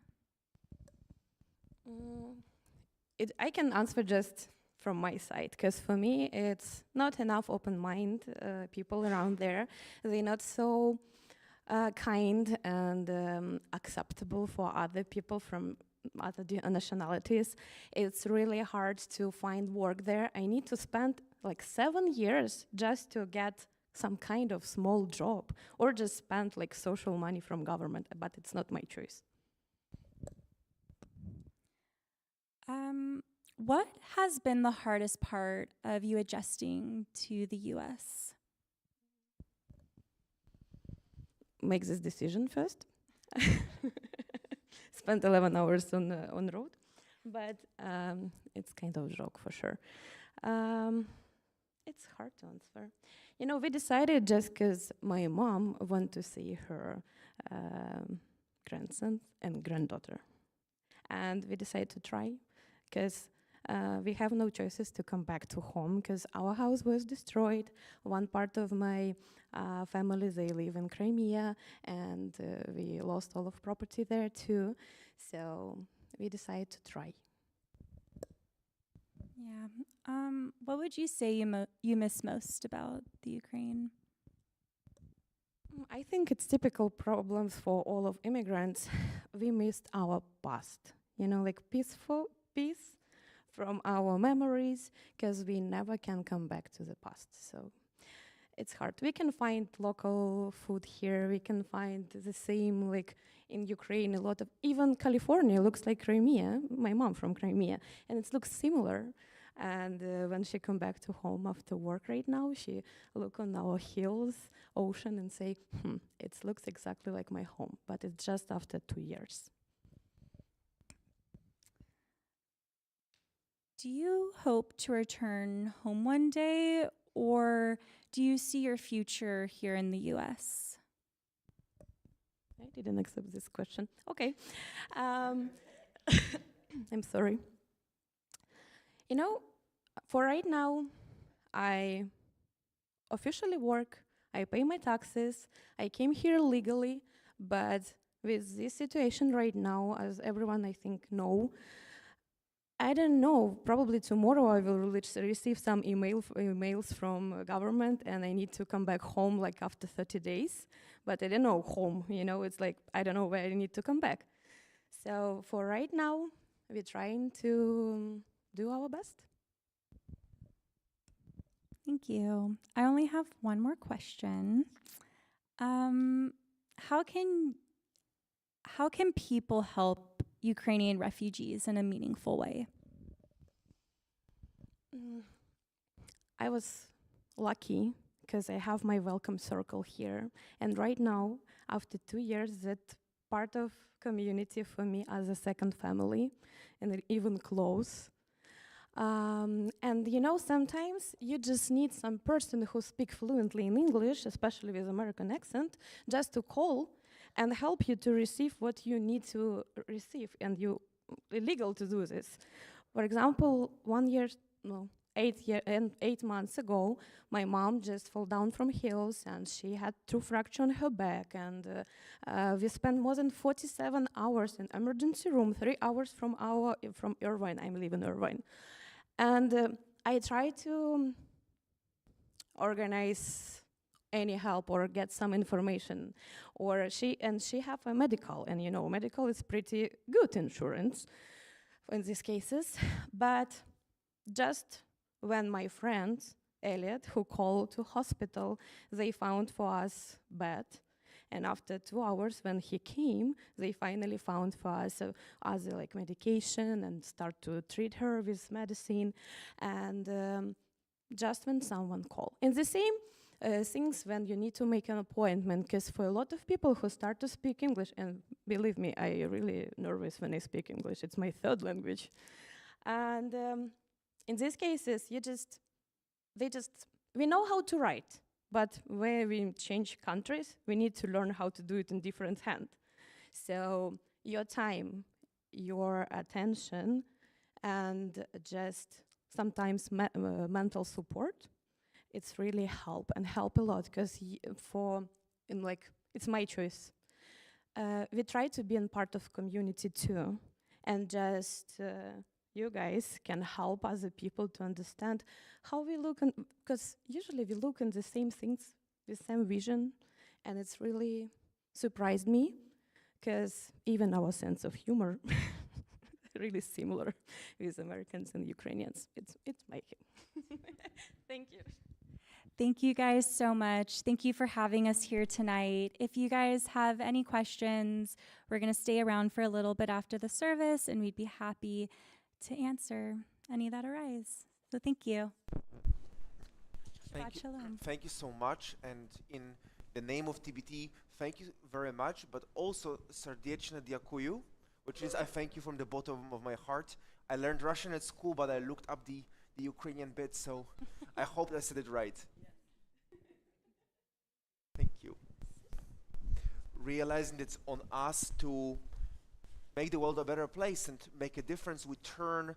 Speaker 5: I can answer just from my side, because for me it's not enough open mind people around there. They're not so kind and acceptable for other people from other nationalities. It's really hard to find work there. I need to spend like 7 years just to get some kind of small job, or just spend like social money from government, but it's not my choice.
Speaker 4: What has been the hardest part of you adjusting to the US?
Speaker 5: Make this decision first. Spent 11 hours on road, but it's kind of a joke for sure. It's hard to answer. We decided just because my mom wanted to see her grandson and granddaughter, and we decided to try because we have no choices to come back to home because our house was destroyed. One part of my family, they live in Crimea, and we lost all of property there too. So we decided to try.
Speaker 4: Yeah. What would you say you miss most about the Ukraine?
Speaker 5: I think it's typical problems for all of immigrants. We missed our past, like peace from our memories, because we never can come back to the past. So it's hard. We can find local food here. We can find the same, like in Ukraine, a lot of, even California looks like Crimea. My mom from Crimea, and it looks similar. And when she come back to home after work right now, she look on our hills, ocean, and say, it looks exactly like my home, but it's just after 2 years.
Speaker 4: Do you hope to return home one day, or do you see your future here in the US?
Speaker 5: I didn't accept this question. Okay. I'm sorry. You know, for right now, I officially work, I pay my taxes, I came here legally, but with this situation right now, as everyone I think know, I don't know, probably tomorrow I will receive some emails from government and I need to come back home like after 30 days, but I don't know home, you know, it's like, I don't know where I need to come back. So for right now, we're trying to do our best.
Speaker 4: Thank you. I only have one more question. How can people help Ukrainian refugees in a meaningful way?
Speaker 5: I was lucky because I have my welcome circle here. And right now, after 2 years, that part of community for me as a second family and even close. And you know, sometimes you just need some person who speaks fluently in English, especially with American accent, just to call and help you to receive what you need to receive, and you illegal to do this. For example, 8 months ago, my mom just fell down from hills and she had 2 fractures on her back, and we spent more than 47 hours in emergency room, 3 hours from Irvine. I live in Irvine. And I tried to organize any help or get some information, or she have a medical, and you know, medical is pretty good insurance in these cases. But just when my friend Elliot, who called to hospital, they found for us bed. And after 2 hours, when he came, they finally found for us other like medication and start to treat her with medicine. And just when someone called. And the same things when you need to make an appointment, because for a lot of people who start to speak English, and believe me, I really nervous when I speak English. It's my third language. And in these cases, we know how to write. But when we change countries, we need to learn how to do it in different hand. So your time, your attention, and just sometimes mental support, it's really help a lot, because it's my choice. We try to be a part of community too, and just you guys can help other people to understand how we look, because usually we look in the same things, the same vision, and it's really surprised me, because even our sense of humor really similar with Americans and Ukrainians. It's making. Thank you.
Speaker 4: Thank you guys so much. Thank you for having us here tonight. If you guys have any questions, we're going to stay around for a little bit after the service, and we'd be happy to answer any that arise. So thank you. Shabbat Shalom.
Speaker 1: Thank you so much. And in the name of TBT, thank you very much, but also Serdieczne Diakuyu, which is I thank you from the bottom of my heart. I learned Russian at school, but I looked up the Ukrainian bit, so I hope I said it right. Thank you. Realizing it's on us to make the world a better place and make a difference, we turn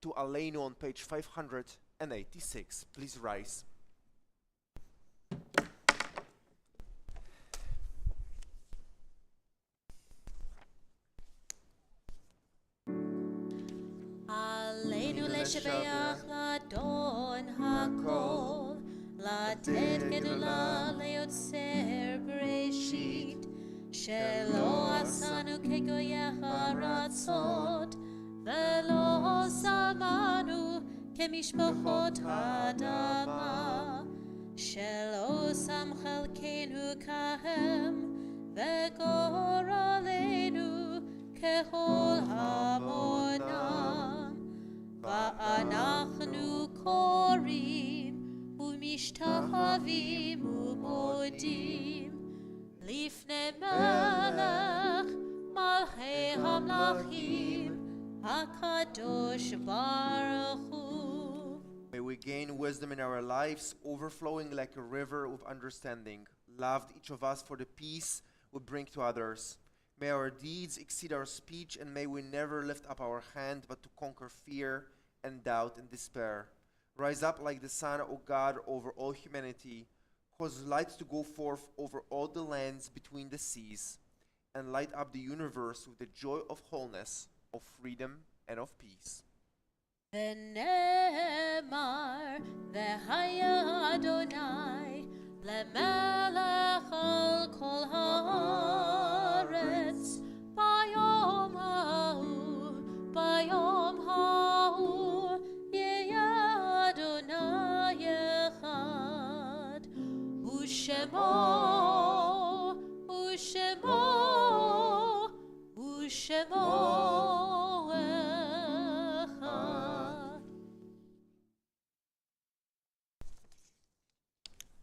Speaker 1: to Aleinu on page 586. Please rise.
Speaker 2: עלינו לשבח לאדון הכל, לתת גדולה ליוצר בראשית, שלא עשנו כגויי הארצות, ולא שמנו כמשפחות האדמה, שלא שם חלקנו כהם, וגורלנו ככל המונם. ואנחנו קוראים ומשתחווים ומודים לפני מלך מלכי המלכים הקדוש ברוך הוא.
Speaker 1: May we gain wisdom in our lives, overflowing like a river of understanding. Loved each of us for the peace we bring to others. May our deeds exceed our speech, and may we never lift up our hand but to conquer fear and doubt and despair. Rise up like the sun, O God, over all humanity. Cause light to go forth over all the lands between the seas, and light up the universe with the joy of wholeness, of freedom, and of peace.
Speaker 2: ונאמר, והיה אדוני למלך על כל הארץ, ביום ההוא יהיה אדוני אחד, ושמו אחד.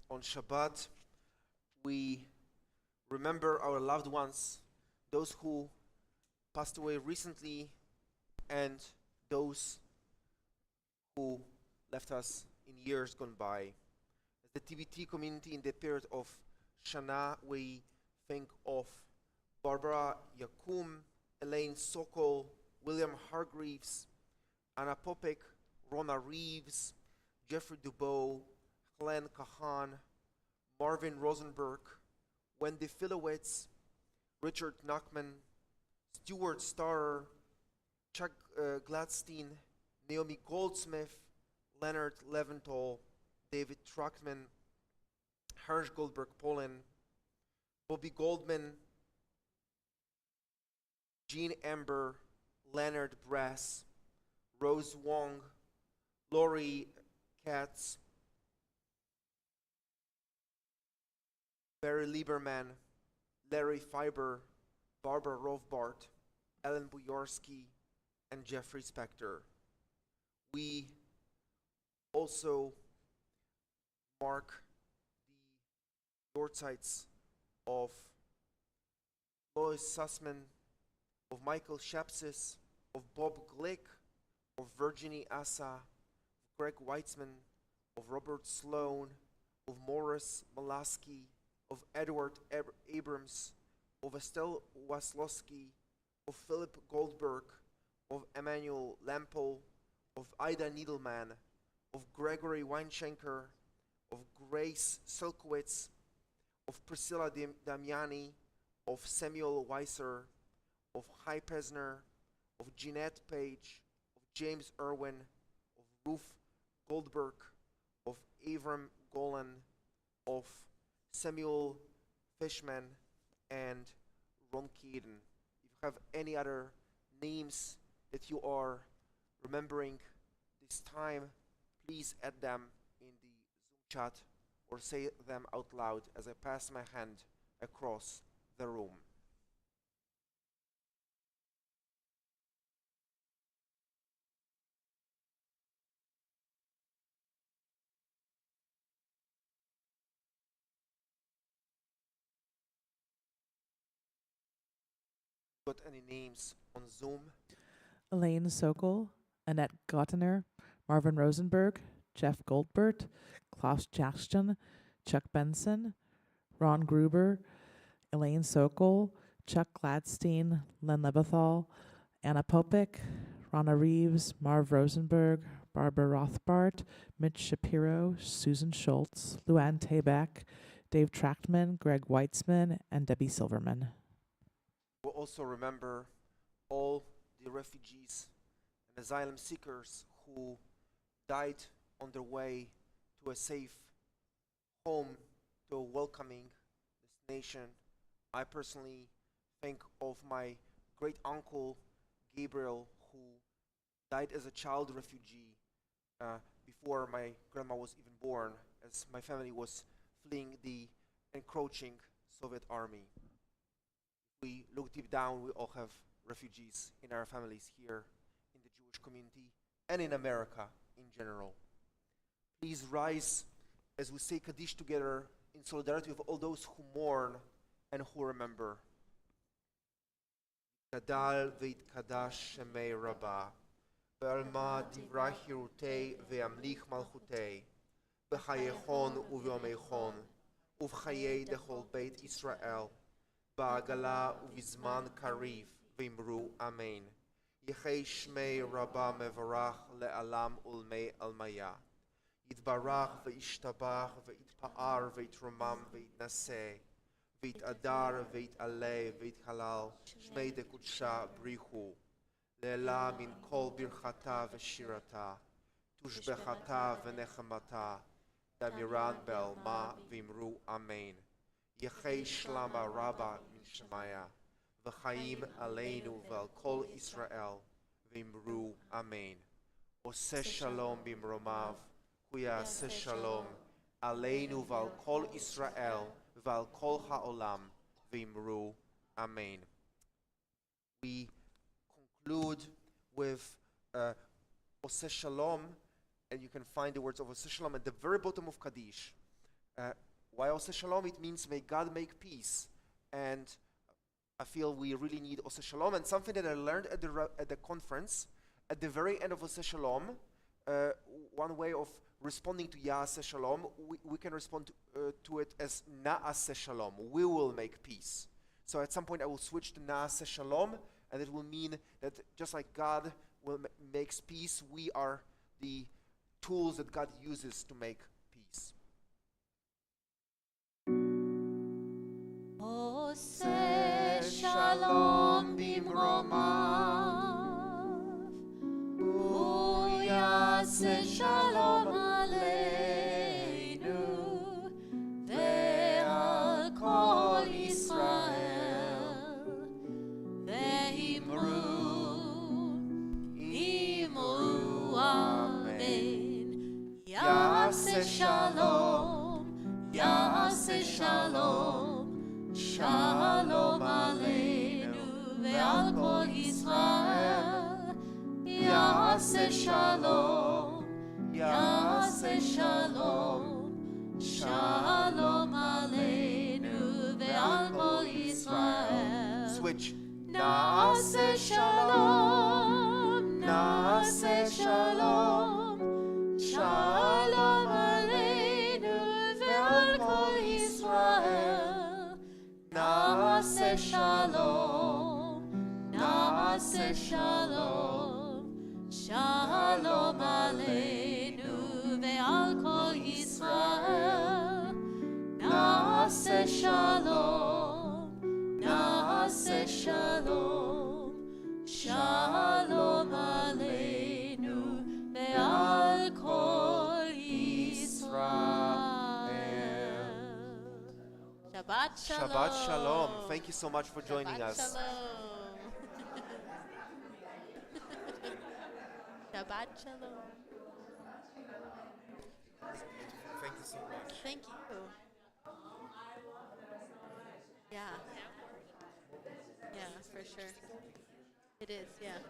Speaker 1: On Shabbat, we remember our loved ones, those who passed away recently and those who left us in years gone by. As the TBT community in the period of Shana, we think of Barbara Yakum, Elaine Sokol, William Hargreaves, Anna Popek, Rona Reeves, Jeffrey Dubow, Glenn Kahan, Marvin Rosenberg, Wendy Filowitz, Richard Nachman, Stuart Starrer, Chuck Gladstein, Naomi Goldsmith, Leonard Leventhal, David Truckman, Hirsch Goldberg Polin, Bobby Goldman, Jean Amber, Leonard Brass, Rose Wong, Lori Katz, Barry Lieberman, Larry Fiber, Barbara Rovbart, Ellen Bujarski, and Jeffrey Spector. We also mark the Yortsites of Lois Sussman, of Michael Shapsis, of Bob Glick, of Virginie Assa, of Greg Weitzman, of Robert Sloan, of Morris Molaski, of Edward Abrams, of Estelle Waslowski, of Philip Goldberg, of Emmanuel Lampel, of Ida Needleman, of Gregory Weinschenker, of Grace Silkowitz, of Priscilla Damiani, of Samuel Weiser, of Hy Pesner, of Jeanette Page, of James Irwin, of Ruth Goldberg, of Avram Golan, of Samuel Fishman, and Ron Keaton. If you have any other names that you are remembering this time, please add them in the Zoom chat or say them out loud as I pass my hand across the room. Got any names on Zoom?
Speaker 3: Elaine Sokol, Annette Gottener, Marvin Rosenberg, Jeff Goldbert, Klaus Jackson, Chuck Benson, Ron Gruber, Elaine Sokol, Chuck Gladstein, Len Leventhal, Anna Popek, Ronna Reeves, Marv Rosenberg, Barbara Rothbart, Mitch Shapiro, Susan Schultz, Luann Tabak, Dave Trachtman, Greg Weitzman, and Debbie Silverman.
Speaker 1: We'll also remember all the refugees and asylum seekers who died on their way to a safe home, to a welcoming destination. I personally think of my great uncle Gabriel, who died as a child refugee before my grandma was even born, as my family was fleeing the encroaching Soviet army. If we look deep down, we all have refugees in our families here in the Jewish community and in America in general. Please rise as we say Kaddish together in solidarity with all those who mourn and who remember. Gadal v'yitkadash shemei Rabbah. בעלמא דברה חירותי וימליך מלכותי, בחייכון וביומייכון, ובחיי דכל בית ישראל, בעגלה ובזמן קריב, ואמרו אמן. יחי שמי רבה מברך לעלם ולמי עלמיה. יתברך וישתבח ויתפאר ויתרומם ויתנשא, ויתהדר ויתעלה ויתהלל, שמי דקודשה בריחו. לעילה מן כל ברכתה ושירתה, תושבחתה ונחמתה, דמירן בעלמה ואמרו אמן. יחי שלמה רבה מן שמיה, וחיים עלינו ועל כל ישראל, ואמרו אמן. עושה שלום במרומיו, הוא יעשה שלום עלינו ועל כל ישראל ועל כל העולם, ואמרו אמן. We conclude with Oseh Shalom, and you can find the words of Oseh Shalom at the very bottom of Kaddish. Why Oseh Shalom? It means may God make peace. And I feel we really need Oseh Shalom. And something that I learned at the conference, at the very end of Oseh Shalom, one way of responding to Ya'aseh Shalom, we can respond to it as Na'aseh Shalom. We will make peace. So at some point I will switch to Na'aseh Shalom, and it will mean that just like God makes peace, we are the tools that God uses to make peace.
Speaker 2: Oseh Shalom bimromav, Hu yaseh shalom aleinu, ve'al kol Yisrael, ve'imru amen. Yaseh shalom, yaseh shalom, shalom aleinu ve'al kol Yisrael. Yaseh shalom, yaseh shalom, shalom aleinu ve'al kol Yisrael.
Speaker 1: Switch.
Speaker 2: Na'aseh shalom, na'aseh shalom, shalom aleinu ve'al kol Yisrael. Na'aseh shalom, na'aseh shalom, shalom aleinu ve'al kol Yisrael. Na'aseh shalom, na'aseh shalom, shalom aleinu ve'al kol Yisrael. Shabbat shalom.
Speaker 1: Shabbat Shalom. Thank you so much for joining
Speaker 2: Shabbat
Speaker 1: us.
Speaker 2: shalom. Shabbat shalom.
Speaker 1: Thank you so much.
Speaker 2: Thank you. Yeah. Yeah, for sure. It is, yeah.